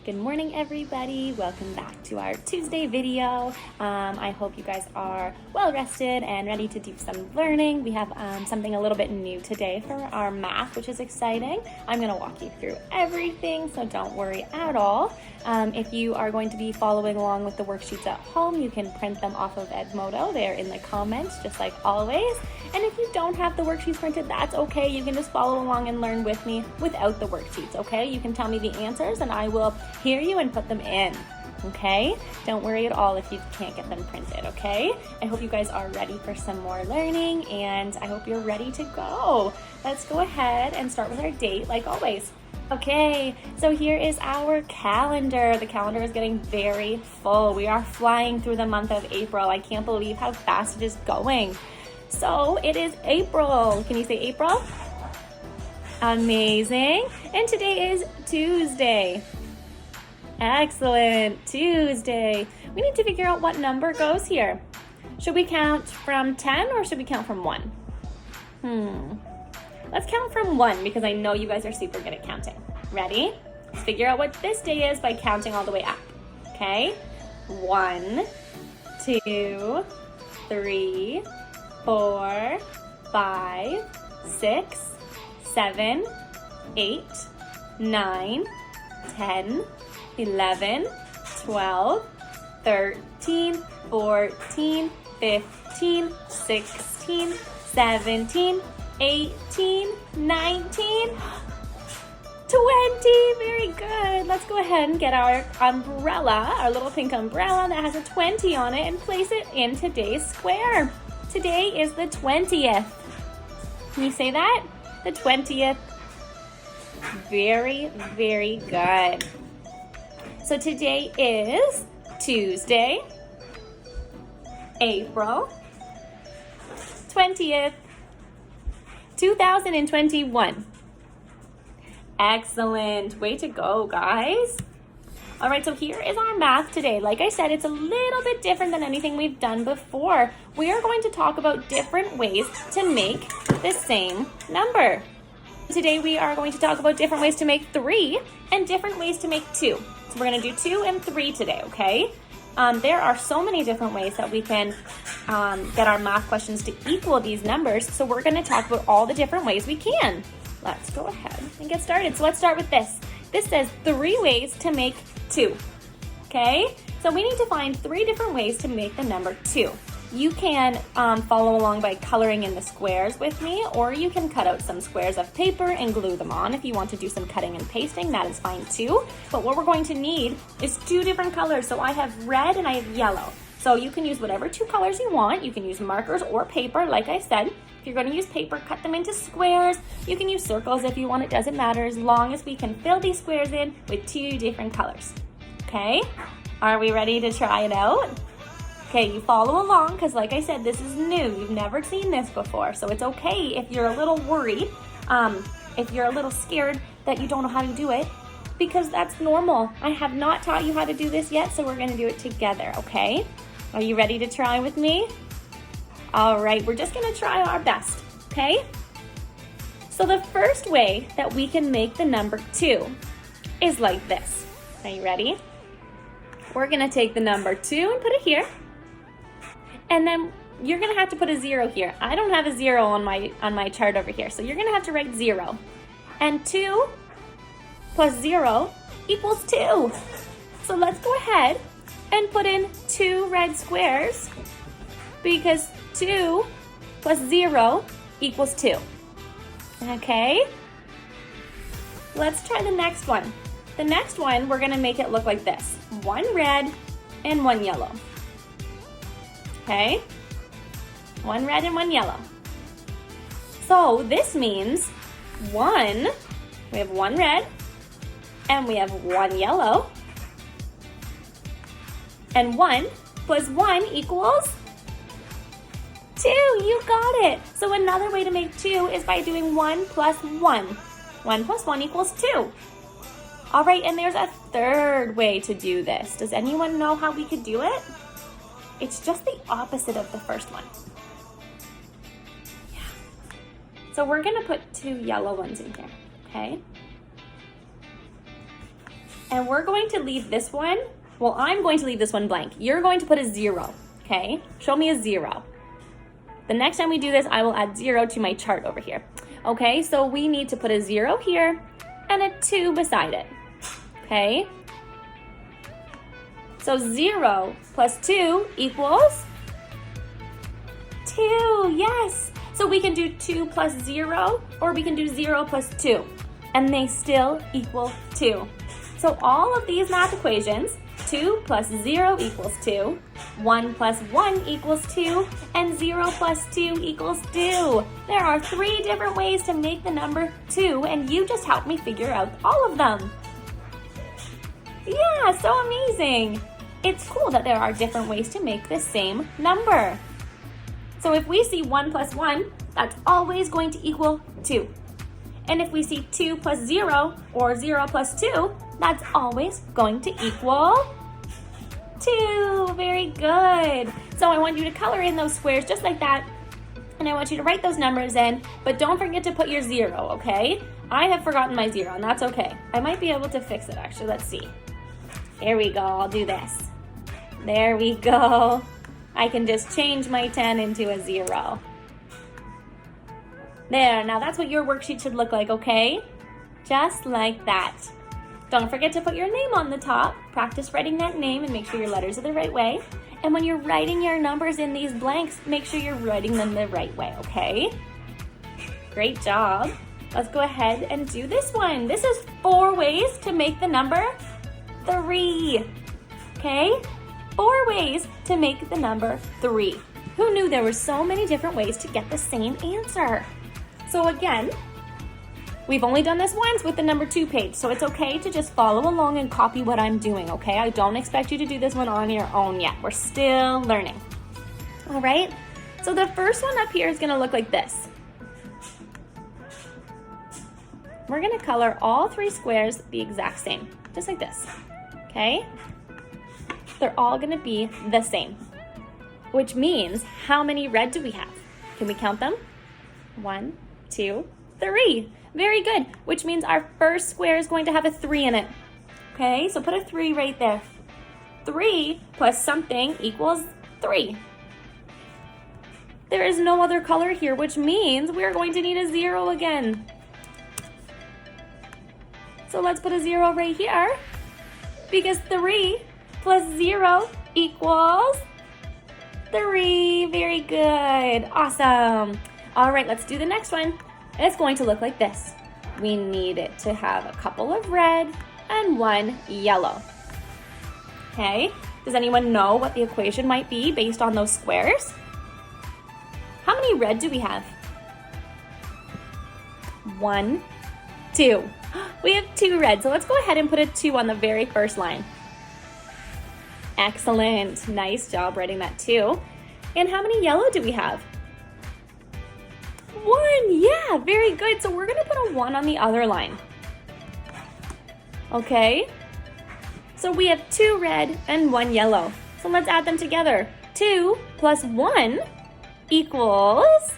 Good morning, everybody. Welcome back to our Tuesday video. I hope you guys are well rested and ready to do some learning. We have something a little bit new today for our math, which is exciting. I'm going to walk you through everything, so don't worry at all. If you are going to be following along with the worksheets at home, you can print them off of Edmodo. They're in the comments, just like always. And if you don't have the worksheets printed, that's okay. You can just follow along and learn with me without the worksheets, okay? You can tell me the answers and I will hear you and put them in, okay? Don't worry at all if you can't get them printed, okay? I hope you guys are ready for some more learning and I hope you're ready to go. Let's go ahead and start with our date like always. Okay, so here is our calendar. The calendar is getting very full. We are flying through the month of April. I can't believe how fast it is going. So it is April. Can you say April? Amazing. And today is Tuesday. Excellent. Tuesday. We need to figure out what number goes here. Should we count from 10 or should we count from 1? Let's count from 1 because I know you guys are super good at counting. Ready? Let's figure out what this day is by counting all the way up. Okay? 1, 2, 3, 4, 5, 6, 7, 8, 9, 10, 11, 12, 13, 14, 15, 16, 17, 18, 19, 20. Very good. Let's go ahead and get our umbrella, our little pink umbrella that has a 20 on it, and place it in today's square. Today is the 20th. Can you say that? The 20th. Very, very good. So today is Tuesday, April 20th, 2021. Excellent. Way to go, guys. All right, so here is our math today. Like I said, it's a little bit different than anything we've done before. We are going to talk about different ways to make the same number. Today we are going to talk about different ways to make 3 and different ways to make 2. So we're going to do 2 and 3 today, okay? There are so many different ways that we can get our math questions to equal these numbers. So we're going to talk about all the different ways we can. Let's go ahead and get started. So let's start with this. This says 3 ways to make 2, okay? So we need to find 3 different ways to make the number 2. You can follow along by coloring in the squares with me, or you can cut out some squares of paper and glue them on. If you want to do some cutting and pasting, that is fine too. But what we're going to need is 2 different colors. So I have red and I have yellow. So you can use whatever 2 colors you want. You can use markers or paper, like I said. If you're going to use paper, cut them into squares. You can use circles if you want, it doesn't matter, as long as we can fill these squares in with 2 different colors. Okay? Are we ready to try it out? Okay, you follow along because like I said, this is new. You've never seen this before. So it's okay if you're a little worried, if you're a little scared that you don't know how to do it, because that's normal. I have not taught you how to do this yet, so we're going to do it together, okay? Are you ready to try with me? All right, we're just going to try our best, okay? So the first way that we can make the number 2 is like this. Are you ready? We're going to take the number 2 and put it here. And then you're going to have to put a 0 here. I don't have a 0 on my chart over here, so you're going to have to write 0. And 2 plus 0 equals 2. So let's go ahead and put in 2 red squares because 2 plus 0 equals 2. Okay? Let's try the next one. The next one, we're going to make it look like this. 1 red and 1 yellow. Okay? 1 red and 1 yellow. So this means we have 1 red and we have 1 yellow. And 1 plus 1 equals 2. You got it. So another way to make 2 is by doing 1 plus 1. 1 plus 1 equals 2. All right, and there's a third way to do this. Does anyone know how we could do it? It's just the opposite of the first one. Yeah. So we're gonna put 2 yellow ones in here, okay? And we're going to leave this one, well, I'm going to leave this one blank. You're going to put a 0, okay? Show me a 0. The next time we do this, I will add 0 to my chart over here. Okay, so we need to put a 0 here and a 2 beside it, okay? So 0 plus 2 equals 2, yes. So we can do 2 plus 0, or we can do 0 plus 2, and they still equal 2. So all of these math equations, 2 plus 0 equals 2, 1 plus 1 equals 2, and 0 plus 2 equals 2. There are 3 different ways to make the number 2, and you just helped me figure out all of them. Yeah, so amazing. It's cool that there are different ways to make the same number. So if we see 1 plus 1, that's always going to equal 2. And if we see 2 plus 0 or 0 plus 2, that's always going to equal 2. Very good. So I want you to color in those squares just like that. And I want you to write those numbers in, but don't forget to put your 0, okay? I have forgotten my 0, and that's okay. I might be able to fix it, actually. Let's see. Here we go. I'll do this. There we go. I can just change my 10 into a 0. There, now that's what your worksheet should look like, okay? Just like that. Don't forget to put your name on the top. Practice writing that name and make sure your letters are the right way. And when you're writing your numbers in these blanks, make sure you're writing them the right way, okay? Great job. Let's go ahead and do this one. This is 4 ways to make the number 3, okay? 4 ways to make the number 3. Who knew there were so many different ways to get the same answer? So again, we've only done this once with the number 2 page, so it's okay to just follow along and copy what I'm doing, okay? I don't expect you to do this one on your own yet. We're still learning. All right? So the first one up here is gonna look like this. We're gonna color all 3 squares the exact same, just like this, okay? They're all gonna be the same, which means how many red do we have? Can we count them? 1, 2, 3. Very good, which means our first square is going to have a 3 in it. Okay, so put a 3 right there. 3 plus something equals 3. There is no other color here, which means we're going to need a 0 again. So let's put a 0 right here, because 3 plus 0 equals 3. Very good. Awesome. All right, let's do the next one. It's going to look like this. We need it to have a couple of red and 1 yellow. Okay, does anyone know what the equation might be based on those squares? How many red do we have? 1, 2. We have 2 red, so let's go ahead and put a 2 on the very first line. Excellent. Nice job writing that 2. And how many yellow do we have? 1. Yeah, very good. So we're going to put a 1 on the other line. Okay. So we have 2 red and 1 yellow. So let's add them together. 2 plus 1 equals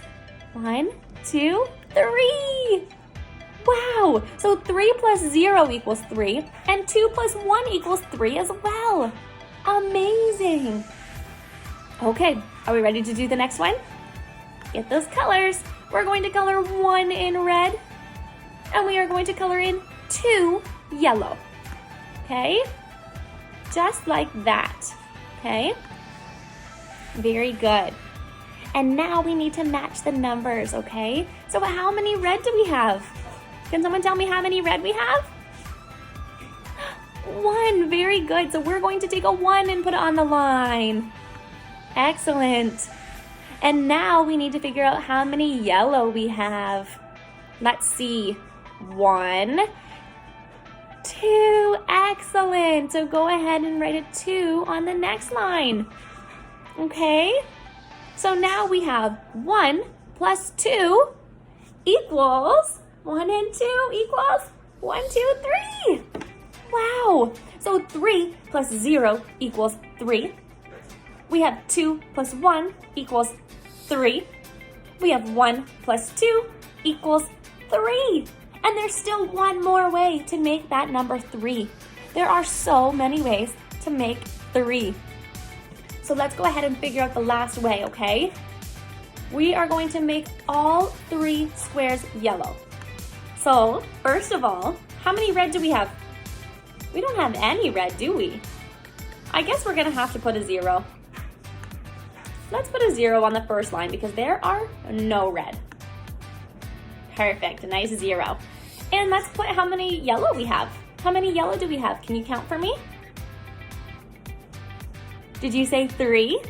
1, 2, 3. Wow. So 3 plus 0 equals 3, and 2 plus 1 equals 3 as well. Amazing. Okay, are we ready to do the next one? Get those colors. We're going to color 1 in red, and we are going to color in 2 yellow. Okay? Just like that. Okay? Very good. And now we need to match the numbers, okay? So how many red do we have? Can someone tell me how many red we have? 1, very good. So we're going to take a 1 and put it on the line. Excellent. And now we need to figure out how many yellow we have. Let's see. 1, 2, excellent. So go ahead and write a 2 on the next line. Okay? So now we have 1 plus 2 equals 1 and 2 equals 1, 2, 3. Wow. So 3 plus 0 equals 3. We have 2 plus 1 equals 3. We have 1 plus 2 equals 3. And there's still one more way to make that number 3. There are so many ways to make 3. So let's go ahead and figure out the last way, okay? We are going to make all 3 squares yellow. So, first of all, how many red do we have? We don't have any red, do we? I guess we're gonna have to put a 0. Let's put a 0 on the first line because there are no red. Perfect, a nice 0. And let's put how many yellow we have. How many yellow do we have? Can you count for me? Did you say 3?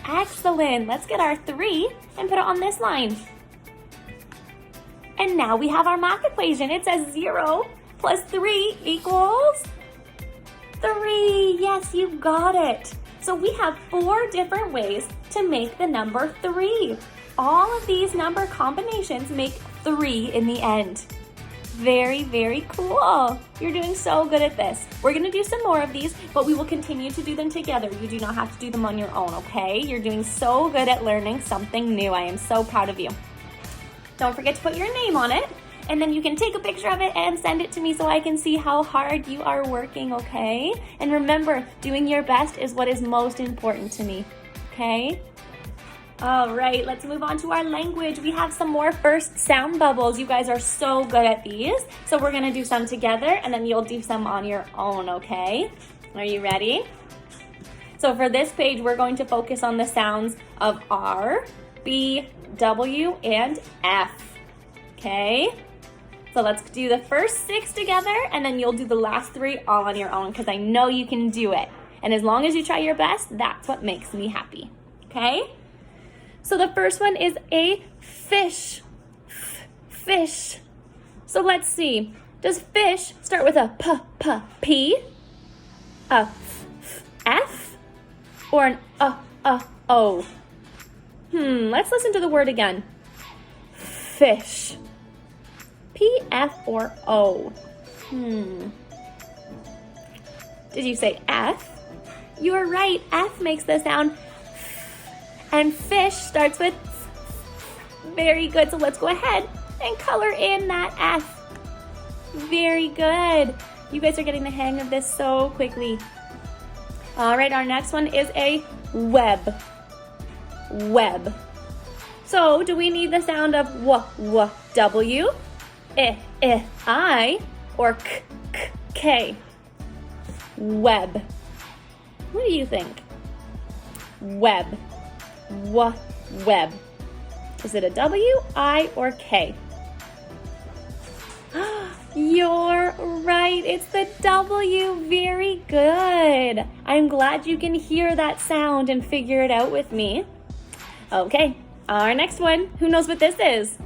Excellent. Let's get our 3 and put it on this line. And now we have our math equation. It says 0 plus 3 equals 3. Yes, you got it. So we have 4 different ways to make the number 3. All of these number combinations make 3 in the end. Very, very cool. You're doing so good at this. We're gonna do some more of these, but we will continue to do them together. You do not have to do them on your own, okay? You're doing so good at learning something new. I am so proud of you. Don't forget to put your name on it, and then you can take a picture of it and send it to me so I can see how hard you are working, okay? And remember, doing your best is what is most important to me, okay? All right, let's move on to our language. We have some more first sound bubbles. You guys are so good at these. So we're gonna do some together and then you'll do some on your own, okay? Are you ready? So for this page, we're going to focus on the sounds of R, B, W, and F, okay? So let's do the first 6 together and then you'll do the last 3 all on your own because I know you can do it. And as long as you try your best, that's what makes me happy, okay? So the first one is a fish. Fish. So let's see. Does fish start with a P, a F, or an O? Let's listen to the word again. Fish. P, F, or O? Did you say F? You are right. F makes the sound. And fish starts with very good. So let's go ahead and color in that F. Very good. You guys are getting the hang of this so quickly. All right, our next one is a web. Web. So do we need the sound of W, I, or K? Web. What do you think? Web. Web. Is it a W, I, or K? You're right. It's the W. Very good. I'm glad you can hear that sound and figure it out with me. Okay, our next one. Who knows what this is?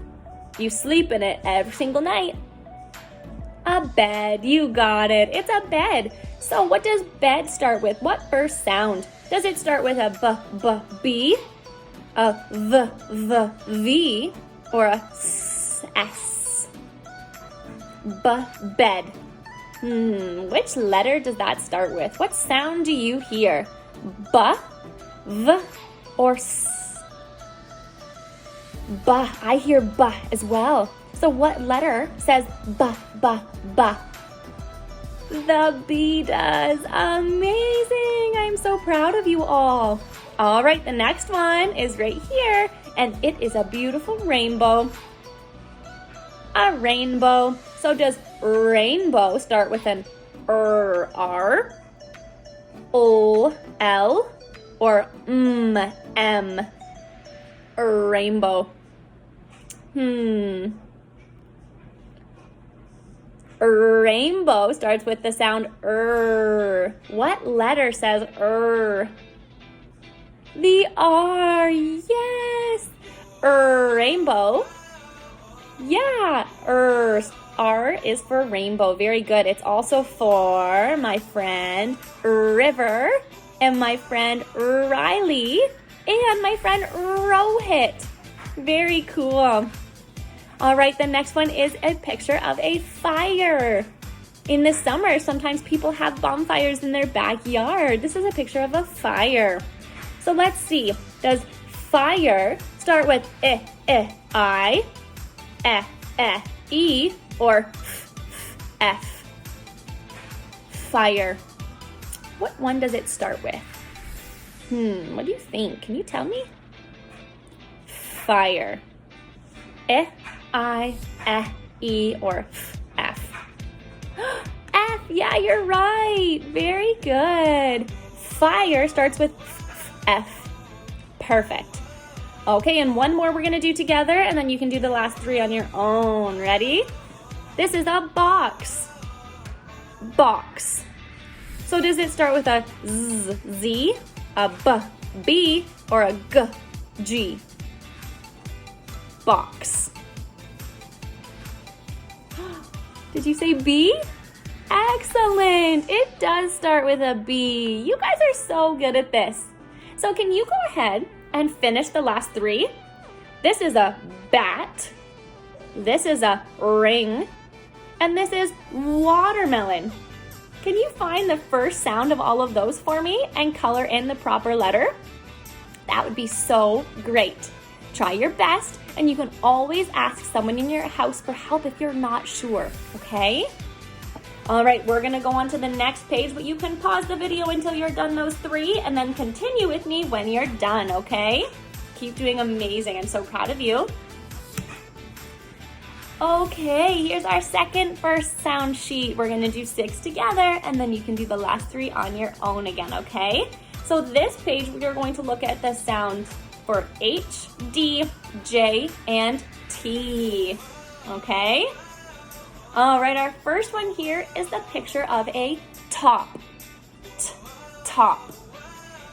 You sleep in it every single night. A bed. You got it. It's a bed. So what does bed start with? What first sound? Does it start with a B, a V, or a S? Bed. Which letter does that start with? What sound do you hear? V, or S? I hear B as well. So what letter says B? The B does. Amazing. I'm so proud of you all. All right, the next one is right here, and it is a beautiful rainbow. A rainbow. So does rainbow start with an R, O, L, or M? Rainbow. Rainbow starts with the sound What letter says The R. Yes. Rainbow. Yeah. R is for rainbow. Very good. It's also for my friend River and my friend Riley and my friend Rohit. Very cool. All right, the next one is a picture of a fire. In the summer, sometimes people have bonfires in their backyard. This is a picture of a fire. So let's see. Does fire start with I, E, or F? fire. What one does it start with? What do you think? Can you tell me? Fire. E, I, E, or F. F, yeah, you're right. Very good. Fire starts with F. Perfect. Okay, and one more we're gonna do together, and then you can do the last three on your own. Ready? This is a box. Box. So does it start with a Z, a B, or a G? Box. Did you say B? Excellent. It does start with a B. You guys are so good at this. So can you go ahead and finish the last three? This is a bat. This is a ring. And this is watermelon. Can you find the first sound of all of those for me and color in the proper letter? That would be so great. Try your best, and you can always ask someone in your house for help if you're not sure, okay? All right, we're gonna go on to the next page, but you can pause the video until you're done those three and then continue with me when you're done, okay? Keep doing amazing. I'm so proud of you. Okay, here's our second first sound sheet. We're gonna do 6 together, and then you can do the last 3 on your own again, okay? So this page, we are going to look at the sounds for H, D, J, and T, okay? All right, our first one here is the picture of a top. Top.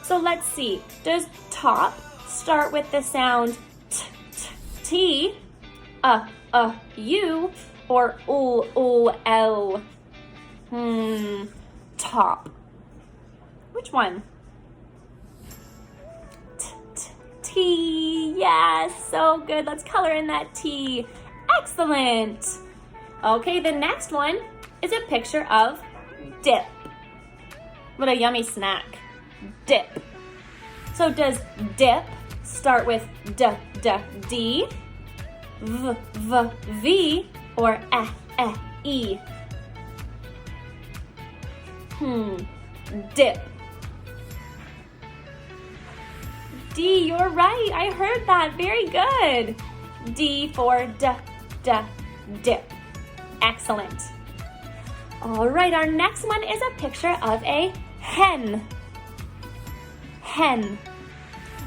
So let's see, does top start with the sound T, U, or L? Top. Which one? T. Yes, so good. Let's color in that T. Excellent. Okay, the next one is a picture of dip. What a yummy snack. Dip. So does dip start with D, V, or E? Dip. D, you're right. I heard that. Very good. D for dip. Excellent. All right, our next one is a picture of a hen. Hen.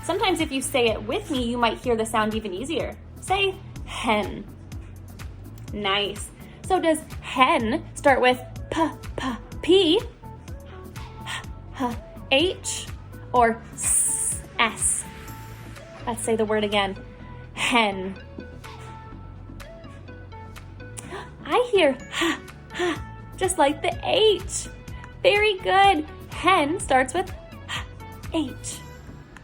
Sometimes if you say it with me, you might hear the sound even easier. Say hen. Nice. So does hen start with P, H, or S? Let's say the word again. Hen. I hear just like the H. Very good. Hen starts with H.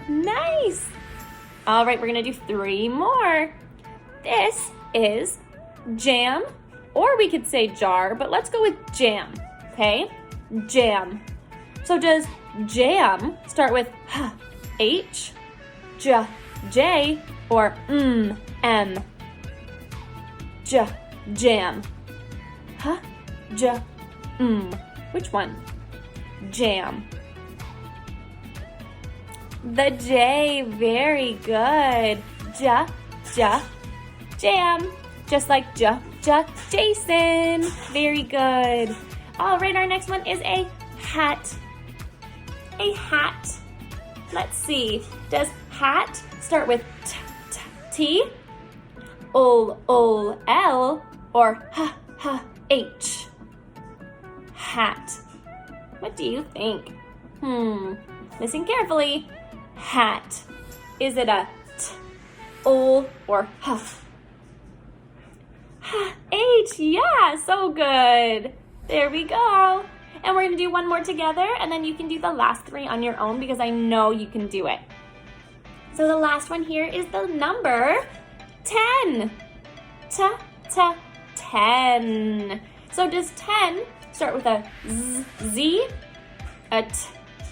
Nice. All right, we're gonna do 3 more. This is jam, or we could say jar, but let's go with jam, okay? Jam. So does jam start with H, J, or M? Jam. Which one? Jam. The J, very good. Jam. Just like Jason. Very good. All right, our next one is a hat. A hat. Let's see. Does hat start with T, L, or H? Hat. What do you think? Listen carefully. Hat. Is it a T, O, or H? Yeah, so good. There we go. And we're gonna do one more together, and then you can do the last 3 on your own because I know you can do it. So the last one here is the number 10. 10. So does 10 start with a Z, a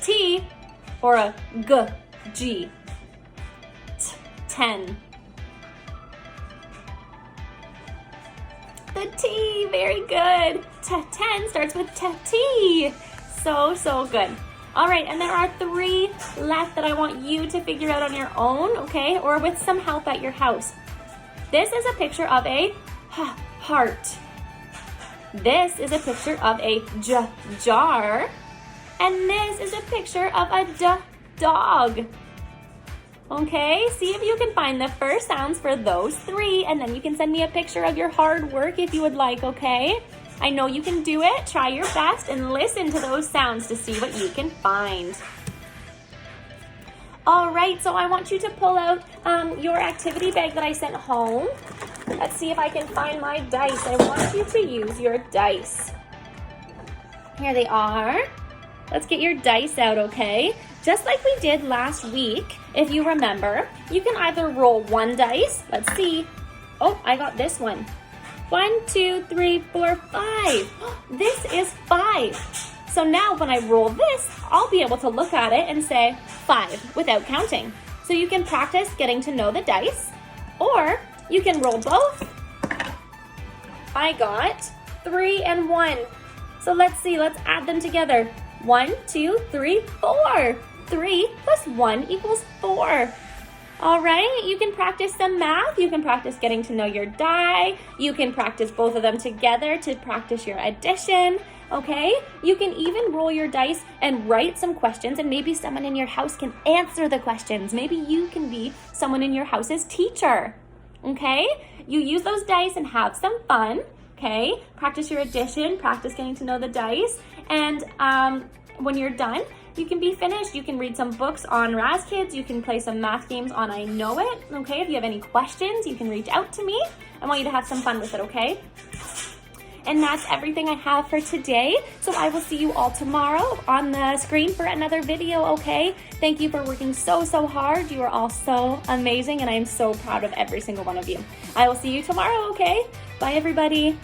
T, or a G? 10. The T, very good. 10 starts with T. so, so good. All right, and there are 3 left that I want you to figure out on your own, okay? Or with some help at your house. This is a picture of a heart. This is a picture of a jar. And this is a picture of a dog. Okay, see if you can find the first sounds for those 3, and then you can send me a picture of your hard work if you would like, okay? I know you can do it. Try your best and listen to those sounds to see what you can find. All right, so I want you to pull out your activity bag that I sent home. Let's see if I can find my dice. I want you to use your dice. Here they are. Let's get your dice out, okay? Just like we did last week, if you remember, you can either roll 1 dice. Let's see. Oh, I got this one. 1, 2, 3, 4, 5. This is 5. So now when I roll this, I'll be able to look at it and say 5 without counting. So you can practice getting to know the dice, or you can roll both. I got 3 and 1. So let's see, let's add them together. 1, 2, 3, 4. 3 plus 1 equals 4. All right, you can practice some math. You can practice getting to know your die. You can practice both of them together to practice your addition. Okay, you can even roll your dice and write some questions, and maybe someone in your house can answer the questions. Maybe you can be someone in your house's teacher. Okay, you use those dice and have some fun. Okay, practice your addition, practice getting to know the dice, and when you're done, you can be finished. You can read some books on Raz Kids. You can play some math games on I Know It. Okay, if you have any questions, you can reach out to me. I want you to have some fun with it, okay? And that's everything I have for today. So I will see you all tomorrow on the screen for another video, okay? Thank you for working so, so hard. You are all so amazing, and I am so proud of every single one of you. I will see you tomorrow, okay? Bye, everybody.